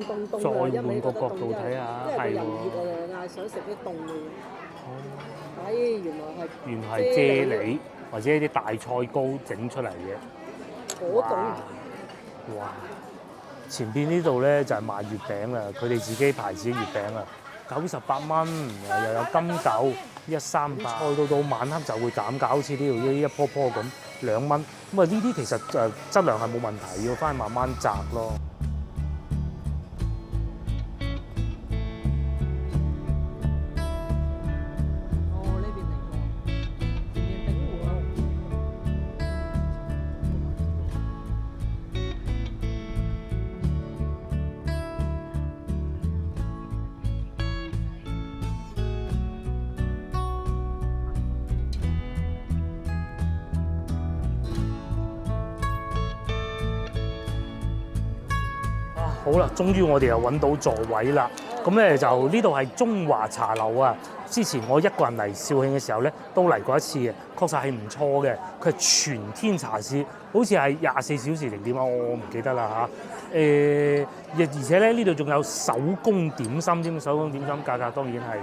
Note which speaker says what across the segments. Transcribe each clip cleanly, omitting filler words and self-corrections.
Speaker 1: 再換個角度睇下，係喎。
Speaker 2: 想食啲凍嘅嘢。
Speaker 1: 哦，
Speaker 2: 哎，原來係
Speaker 1: 啫喱或者一啲大菜糕整出嚟嘅。
Speaker 2: 果凍。
Speaker 1: 哇！前邊呢度咧就係賣月餅啦，佢哋自己牌子嘅月餅啊，98蚊，又有金豆138，菜到晚黑就會減價，好似呢度一樖樖咁2蚊。咁啊呢啲其實質量係冇問題，要翻去慢慢摘咯。好啦，終於我哋又揾到座位啦。咁咧就呢度係中華茶樓啊。之前我一個人嚟肇慶嘅時候咧，都嚟過一次嘅，確實係唔錯嘅。佢係全天茶市，好似係24小時定點啊，我唔記得啦嚇。而且咧呢度仲有手工點心添，手工點心價格當然係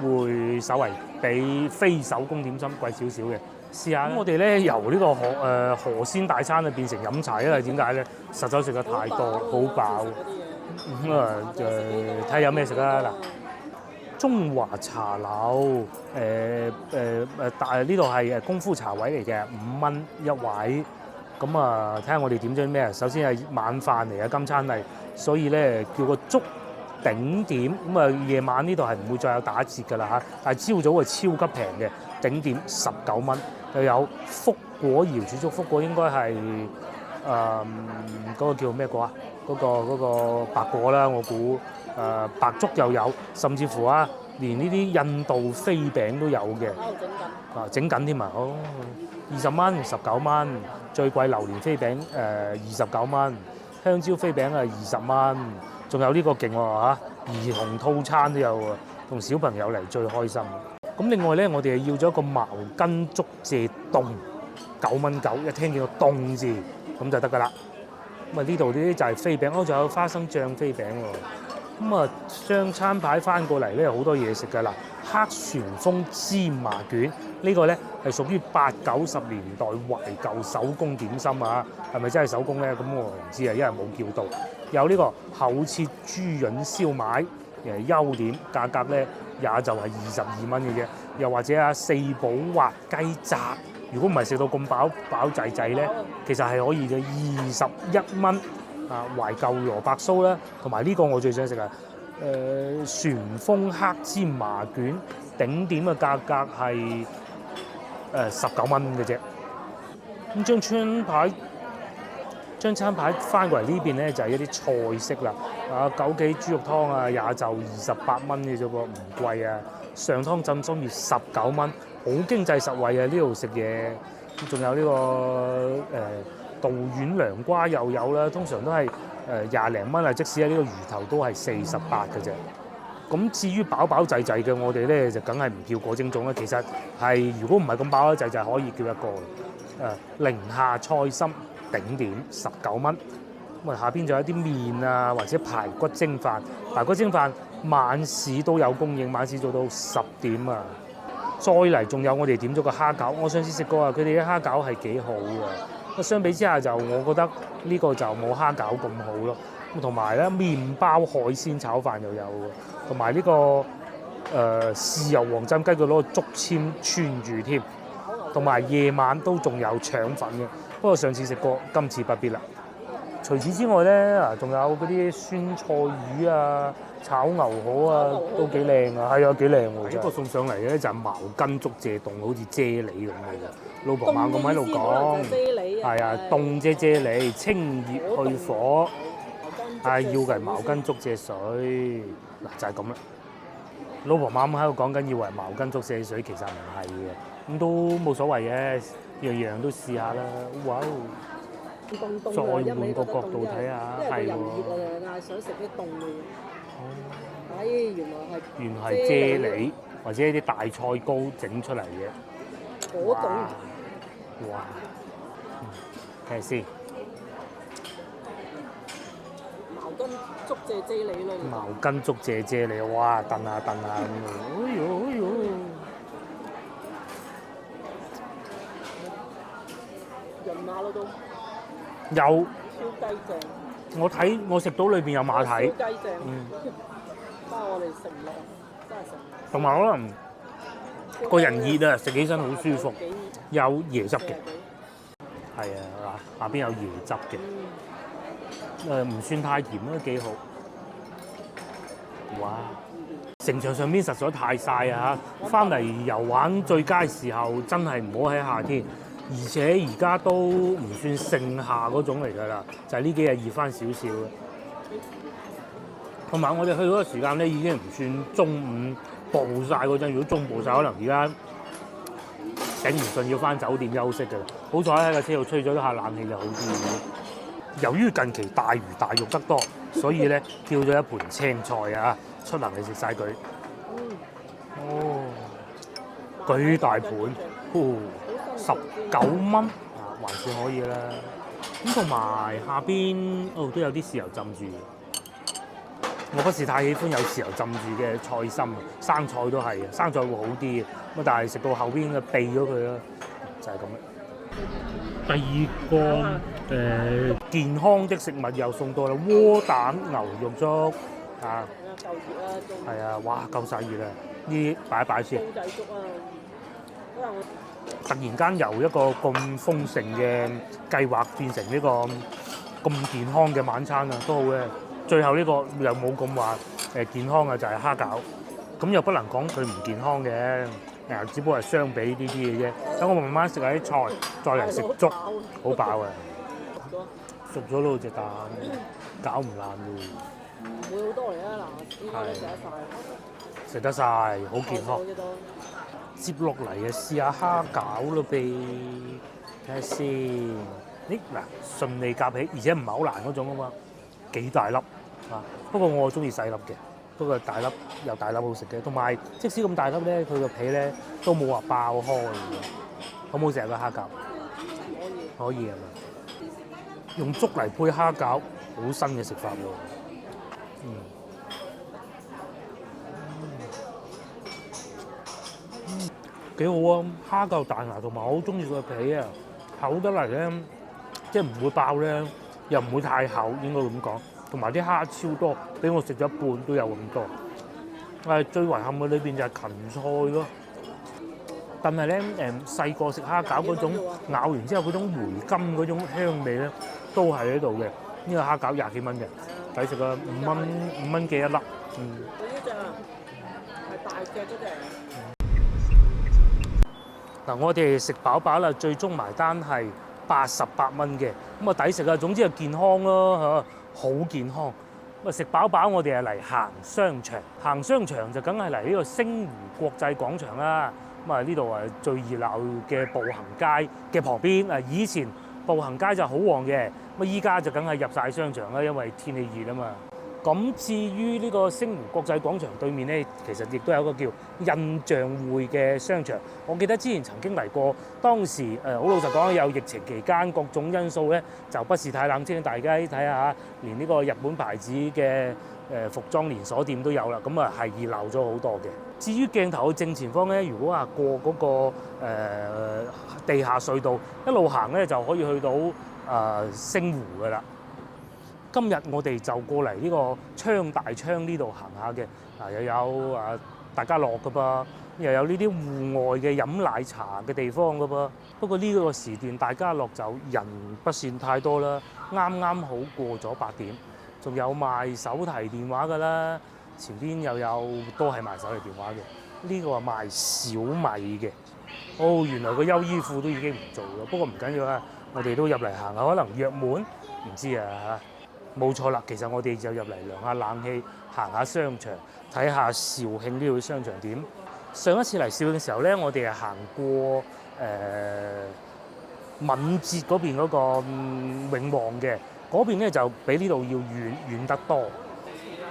Speaker 1: 會稍為比非手工點心貴少少嘅。試下我哋咧由呢個河鮮大餐啊變成飲茶，因為點解咧？實在食得太多，好飽。咁睇下有咩食啦嗱。中華茶樓呢度係功夫茶位嚟嘅，5蚊一位。咁啊，睇下我哋點咗啲咩？首先係晚飯嚟嘅今餐嚟，所以咧叫個粥頂點。咁啊，夜晚呢度係唔會再有打折㗎啦嚇，但係朝早係超級平嘅，頂點19蚊。又有福果瑤柱粥，福果應該係嗰個叫咩果啊？嗰個白果啦，我估白粥又有，甚至乎啊，連呢啲印度飛餅都有嘅。整緊添啊！哦，20蚊、19蚊，最貴榴蓮飛餅29蚊，香蕉飛餅係20蚊，仲有呢個勁喎嚇，兒童套餐都有喎，同小朋友嚟最開心。咁另外咧，我哋要咗一個茅根竹蔗凍，9蚊9，一聽見個凍字咁就得㗎啦。咁啊呢度呢啲就係飛餅，仲有花生醬飛餅喎。咁啊張餐牌翻過嚟咧，好多嘢食㗎啦。黑旋風芝麻卷呢個咧係屬於80、90年代懷舊手工點心啊，係咪真係手工咧？咁我唔知啊，因為冇叫到。有呢個厚切豬潤燒賣，優點價格咧也就係22蚊嘅啫。又或者四寶滑雞雜，如果唔係食到咁飽滯滯咧，其實係可以嘅21蚊啊。懷舊蘿蔔酥啦，同埋呢個我最想食啊！旋風黑芝麻卷頂點嘅價格係19蚊嘅啫。咁張餐牌翻過嚟呢邊咧就係一啲菜式啦。枸杞豬肉湯啊，也就28蚊嘅啫喎，唔貴啊。上湯浸心月19蚊，好經濟實惠啊！呢度食嘢，仲有呢個道丸涼瓜又有啦，通常都係20零蚊啊，即使係呢個魚頭都係48嘅啫。咁至於飽滯滯嘅，我哋咧就梗係唔叫果蒸粽啦。其實係如果唔係咁飽滯滯，可以叫一個寧夏菜心頂點19蚊。咁啊下邊仲有啲麵啊，或者排骨蒸飯。排骨蒸飯晚市都有供應，晚市做到10點啊。再嚟仲有我哋點咗個蝦餃，我上次食過啊，佢哋啲蝦餃係幾好嘅。相比之下就我覺得呢個就冇蝦餃咁好咯。同埋咧麵包海鮮炒飯又有喎，同埋呢個豉油黃浸雞佢攞個竹籤穿住添，同埋夜晚都仲有腸粉嘅。不過上次食過，今次不必啦。除此之外咧，仲有嗰啲酸菜魚啊、炒牛河啊，都幾靚啊，係啊，幾靚喎！一個送上嚟嘅咧就係茅根竹蔗凍，好似啫喱咁嘅啫。老婆猛咁喺度講，係啊，凍啫啫喱，清熱去火。係要嘅係茅根竹蔗水，嗱就係咁啦。老婆媽媽喺度講緊，以為茅根竹蔗水，其實唔係嘅，咁都冇所謂嘅，樣樣都試下啦。哇！再換個角度睇下，係喎。
Speaker 2: 想食啲凍嘅嘢。
Speaker 1: 哦。
Speaker 2: 哎，原來
Speaker 1: 係啫喱或者一啲大菜糕整出嚟嘅。
Speaker 2: 果凍。
Speaker 1: 哇！睇下先。
Speaker 2: 茅根竹借借你咯。
Speaker 1: 毛巾竹借借你，哇！燉下燉下咁喎，哎呦哎呦！
Speaker 2: 潤下咯都。
Speaker 1: 有
Speaker 2: 燒雞正。
Speaker 1: 我食到裏邊有馬蹄，
Speaker 2: 燒雞正。不過我哋食唔落，真係食唔落。
Speaker 1: 同埋可能個人熱啊，食起身好舒服，有椰汁嘅，係啊，下邊有椰汁嘅，唔算太甜都幾好。哇！城牆上邊實在太曬啊！翻嚟遊玩最佳時候真係唔好喺夏天，而且而家都唔算盛夏嗰種嚟㗎啦，就係呢幾日熱翻少少嘅。同埋我哋去嗰個時間咧已經唔算中午暴曬嗰陣，如果中午暴曬，可能而家頂唔順要翻酒店休息㗎啦。好彩喺個車度吹咗一下冷氣就好啲。由於近期大魚大肉得多，所以咧叫咗一盤青菜啊，出嚟食晒佢。哦，幾大盤，19蚊啊，還算可以啦。咁同埋下邊都有啲豉油浸住。我不是太喜歡有豉油浸住嘅菜心，生菜都係，生菜會好啲嘅。咁但係食到後邊嘅避咗佢啦，就係咁啦。第二個健康的食物又送到啦，窩蛋牛肉粥啊！
Speaker 2: 夠熱啦，仲
Speaker 1: 係啊，哇，夠晒熱啦！呢啲擺一擺先。
Speaker 2: 公仔粥啊！可能我
Speaker 1: 突然間由一個咁豐盛嘅計劃變成呢個咁健康嘅晚餐啊，都好嘅。最後呢個又冇咁話健康嘅就係蝦餃，咁又不能講佢唔健康嘅，只不過係相比呢啲嘅啫。等我慢慢食下啲菜，再嚟食粥，好飽啊！熟咗咯隻蛋，搞唔爛喎。
Speaker 2: 唔會好多嚟啊！嗱，應該都食得晒。
Speaker 1: 食得晒，好健康。接落嚟啊，試下蝦餃咯噃，睇下先。咦嗱，順利夾起，而且唔係好難嗰種啊嘛，幾大粒啊！不過我中意細粒嘅，不過大粒有大粒好食嘅，同埋即使咁大粒咧，佢個皮咧都冇話爆開嘅。好唔好食啊個蝦餃？可以係嘛？用粥嚟配蝦餃，好新嘅食法喎。幾好啊！蝦夠彈牙，同埋我好中意佢個皮啊，厚得嚟咧，即係唔會爆咧，又唔會太厚，應該咁講。同埋啲蝦超多，俾我食咗一半都有咁多。最遺憾嘅裏邊就係芹菜咯。但係咧細個食蝦餃嗰種咬完之後嗰種回甘嗰種香味咧，都係喺度嘅。呢個蝦餃20幾蚊嘅，抵食啊！5蚊幾一粒。
Speaker 2: 呢隻啊，係大隻嗰隻。
Speaker 1: 嗱，我哋食飽飽啦，最終埋單係88蚊嘅，咁啊抵食啊！總之係健康咯嚇，好健康。咁啊食飽飽，我哋係嚟行商場，行商場就梗係嚟呢個星湖國際廣場啦。咁啊呢度係最熱鬧嘅步行街嘅旁邊啊，以前步行街就好旺嘅，咁啊依家就梗係入晒商場啦，因為天氣熱啊嘛。咁至於呢個星湖國際廣場對面咧，其實亦都有一個叫印象匯嘅商場。我記得之前曾經嚟過，當時好老實講，有疫情期間各種因素咧，就不是太冷清。大家睇下，連呢個日本牌子嘅服裝連鎖店都有啦，咁啊係熱鬧咗好多嘅。至於鏡頭嘅正前方咧，如果話過嗰個地下隧道一路行咧，就可以去到星湖噶啦。今日我哋就過嚟呢個昌大昌呢度行下嘅，又有大家樂噶噃，又有呢啲戶外嘅飲奶茶嘅地方噶噃。不過呢個時段大家樂就人不算太多啦，啱啱好過咗8點，仲有賣手提電話噶啦，前邊又有都係賣手提電話嘅。呢個係賣小米嘅，原來個優衣庫都已經唔做啦。不過唔緊要啦，我哋都入嚟行下，可能約滿，唔知啊嚇。冇錯啦，其實我哋就入嚟涼下冷氣，行下商場，睇下肇慶呢個商場點。上一次嚟肇慶嘅時候咧，我哋係行過敏捷嗰邊嗰個永旺嘅，嗰邊咧就比呢度要遠得多。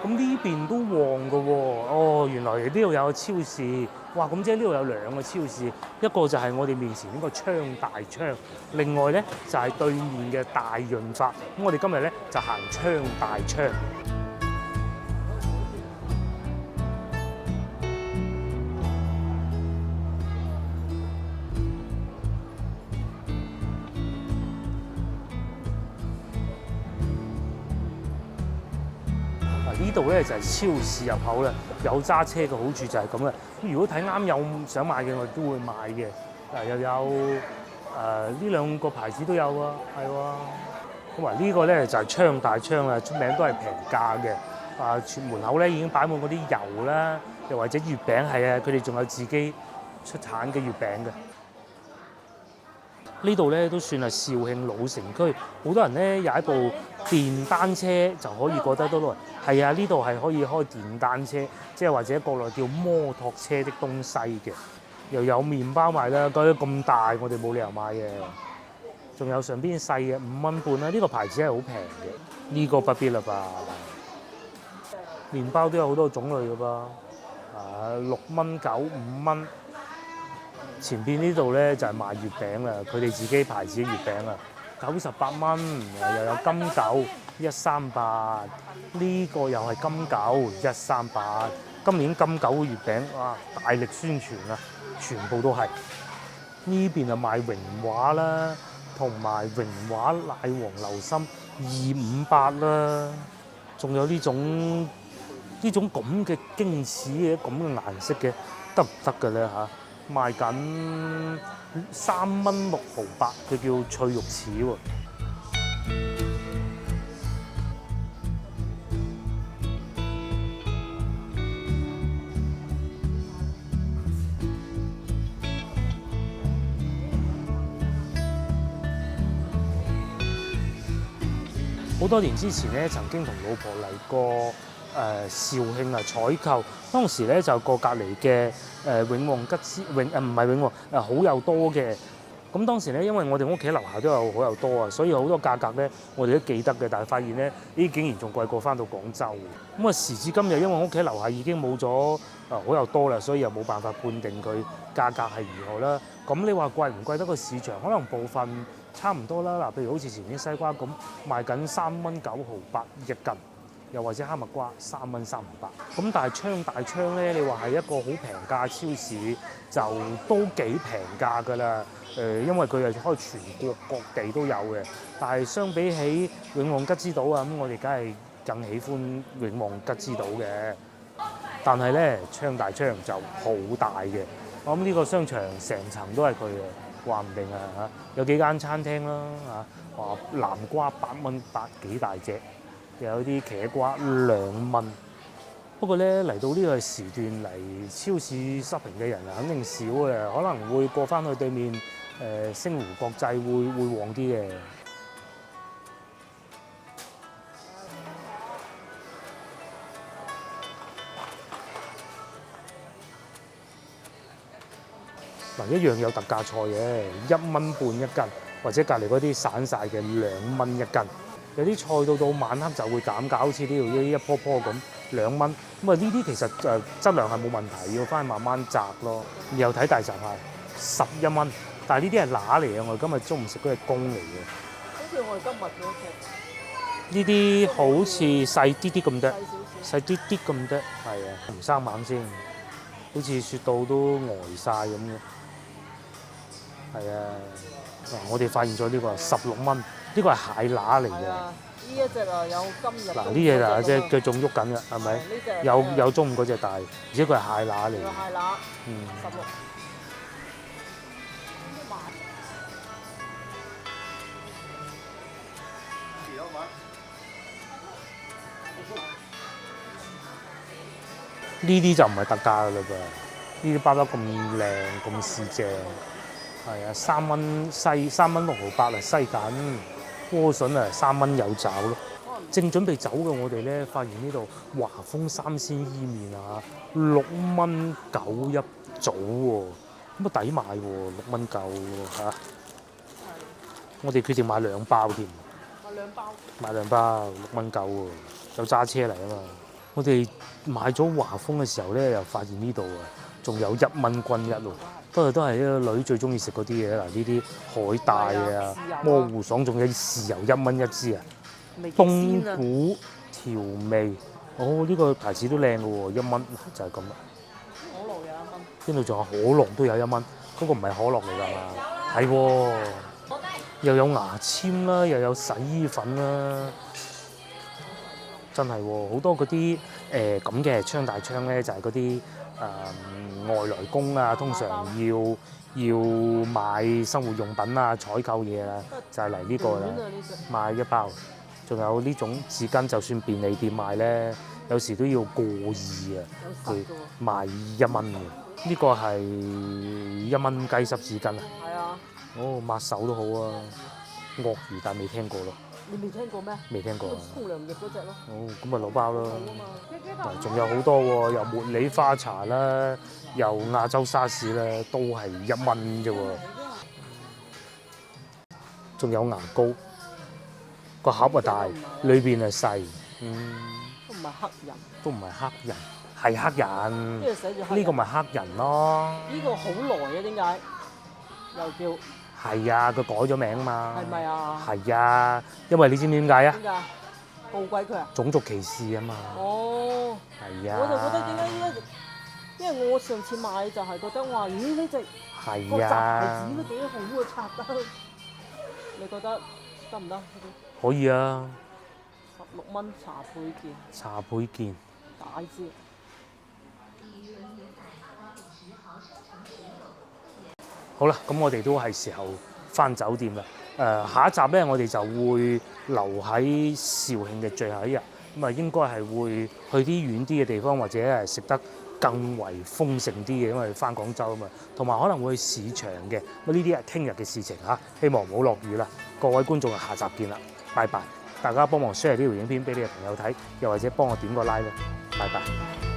Speaker 1: 咁呢邊都旺㗎喎，原來呢度有個超市，哇！咁即係呢度有2個超市，一個就係我哋面前呢個昌大昌，另外咧就係對面嘅大潤發。咁我哋今日咧就行昌大昌。呢度咧就係超市入口啦，有揸車嘅好處就係咁啦。如果睇啱有想買嘅，我哋都會買嘅。又有呢兩個牌子都有啊，係喎。咁呢個咧就係昌大昌啦，出名都係平價嘅。全門口咧已經擺滿嗰啲油啦，又或者月餅係啊，佢哋仲有自己出產嘅月餅嘅。呢度咧都算係肇慶老城區，好多人咧踩部電單車就可以過得到來。係啊，呢度係可以開電單車，即係或者國內叫摩托車的東西嘅。又有麵包賣啦，覺得咁大我哋冇理由買嘅。仲有上邊細嘅5蚊半啦，呢個牌子係好平嘅。呢個不必啦吧。麵包都有好多種類嘅噃，6蚊9、5蚊。前邊呢度咧就係賣月餅啦，佢哋自己牌子嘅月餅啊，98蚊，又有金九138，呢個又係金九138。今年金九嘅月餅哇，大力宣傳啊，全部都係。呢邊啊賣榮華啦，同埋榮華奶黃流心258啦，仲有呢種咁嘅矜持嘅咁嘅顏色嘅，得唔得嘅咧嚇？賣緊3蚊6毫8，佢叫脆肉柿喎。好多年之前咧，曾經同老婆嚟過肇慶啊採購，當時咧就過隔離嘅永旺吉之唔係永旺好友多嘅。咁當時咧，因為我哋屋企樓下都有好友多啊，所以好多價格咧我哋都記得嘅。但係發現咧，呢竟然仲貴過翻到廣州。咁啊時至今日，因為屋企樓下已經冇咗好友多啦，所以又冇辦法判定佢價格係如何啦。咁你話貴唔貴得過市場？可能部分差唔多啦。嗱，譬如好似前面西瓜咁，賣緊3蚊9毫8一斤。又或者哈密瓜3蚊3毫8，咁但係昌大昌咧，你話係一個好平價超市，就都幾平價㗎啦。因為佢係開全國各地都有嘅，但係相比起永旺吉之島啊，咁我哋梗係更喜歡永旺吉之島嘅。但係咧，昌大昌就好大嘅，我諗呢個商場成層都係佢嘅，話唔定啊嚇。有幾間餐廳啦嚇，話南瓜8蚊8幾大隻。又有啲茄瓜2蚊，不過咧嚟到呢個時段嚟超市 shopping 嘅人啊，肯定少嘅，可能會過翻去對面星湖國際會旺啲嘅。嗱，一樣有特價菜嘅，1蚊半一斤，或者隔離嗰啲散晒嘅2蚊一斤。有啲菜到晚黑就會減價，好似呢度呢一樖樖咁2蚊。咁啊呢啲其實質量係冇問題，要翻去慢慢摘咯。然後睇大閘蟹11蚊，但係呢啲係乸嚟嘅，我哋今日中午食嗰隻公嚟嘅。
Speaker 2: 好似我哋今日嗰隻。
Speaker 1: 呢啲好似細啲啲咁多，細啲啲咁多，係啊，唔生猛先，好似雪到都呆晒咁嘅。係啊，我哋發現咗呢個16蚊。呢個係蟹乸嚟嘅。
Speaker 2: 呢一隻啊有今日。
Speaker 1: 嗱呢嘢就即係佢仲喐緊嘅，係咪？有中午嗰隻大，而且佢係蟹乸嚟嘅。
Speaker 2: 蟹乸。
Speaker 1: 16。呢啲就唔係特價㗎啦噃，呢啲包得咁靚咁市正，係啊3蚊3蚊6毫8啊西緊。萵筍啊3蚊有找咯，正準備走嘅我哋咧，發現呢度華豐三鮮伊麵啊6蚊9一組喎，咁啊抵買喎6蚊9喎嚇。我哋決定買2包添。買2包6蚊9喎，有揸車嚟啊嘛。我哋買咗華豐嘅時候咧，又發現呢度啊仲有1蚊均一喎。不過都係呢個女最中意食嗰啲嘢嗱，呢啲海帶啊、魔芋爽，仲有豉油1蚊一支啊，冬菇調味，呢個牌子都靚嘅喎，1蚊就係咁啦。
Speaker 2: 可樂有1蚊。
Speaker 1: 邊度仲有可樂都有1蚊，嗰個唔係可樂嚟㗎嘛？係喎，又有牙籤啦，又有洗衣粉啦。真係喎，好多嗰啲咁嘅槍大槍咧，就係嗰啲外來工啊，通常要買生活用品啊、採購嘢啊，就係嚟呢個啦，買一包。仲有呢種紙巾，就算便利店賣咧，有時都要過二啊，佢賣1蚊嘅。呢個係1蚊雞濕紙巾啊！
Speaker 2: 係啊，
Speaker 1: 哦，抹手都好啊，鱷魚但未聽過咯。
Speaker 2: 你未聽過咩？
Speaker 1: 未聽過啊！
Speaker 2: 沖涼液嗰只咯。
Speaker 1: 哦，咁咪攞包咯。
Speaker 2: 好啊嘛。
Speaker 1: 仲有好多喎，又茉莉花茶啦，又亞洲沙士啦，都係1蚊啫喎。仲有牙膏，個盒啊大，裏邊係細，
Speaker 2: 都唔係黑人。
Speaker 1: 都唔係黑人，係黑人。
Speaker 2: 呢個寫住黑人。
Speaker 1: 呢個咪黑人咯。
Speaker 2: 呢個好耐啊，點解？又叫
Speaker 1: 係啊，佢改咗名嘛。
Speaker 2: 係咪啊？
Speaker 1: 係啊，因為你知唔知點解啊？
Speaker 2: 點解？告鬼佢啊？
Speaker 1: 種族歧視啊嘛。
Speaker 2: 哦。
Speaker 1: 係啊。
Speaker 2: 我就覺得點解呢？因為我上次買就係覺得話，咦呢隻個
Speaker 1: 係
Speaker 2: 牌
Speaker 1: 啊
Speaker 2: 子，都幾好啊，拆得。你覺得得唔得？
Speaker 1: 可以啊，
Speaker 2: 16蚊茶配件，
Speaker 1: 茶配件。
Speaker 2: 大支。
Speaker 1: 好啦，咁我哋都係時候返酒店啦。下一集咧，我哋就會留喺肇慶嘅最後一日。咁啊，應該係會去啲遠啲嘅地方，或者係食得更為豐盛啲嘅，因為返廣州啊嘛。同埋可能會去市場嘅。咁呢啲係聽日嘅事情嚇，希望唔好落雨啦。各位觀眾，下集見啦，拜拜！大家幫忙 share 呢條影片俾你嘅朋友睇，又或者幫我點個 like 啦，拜拜。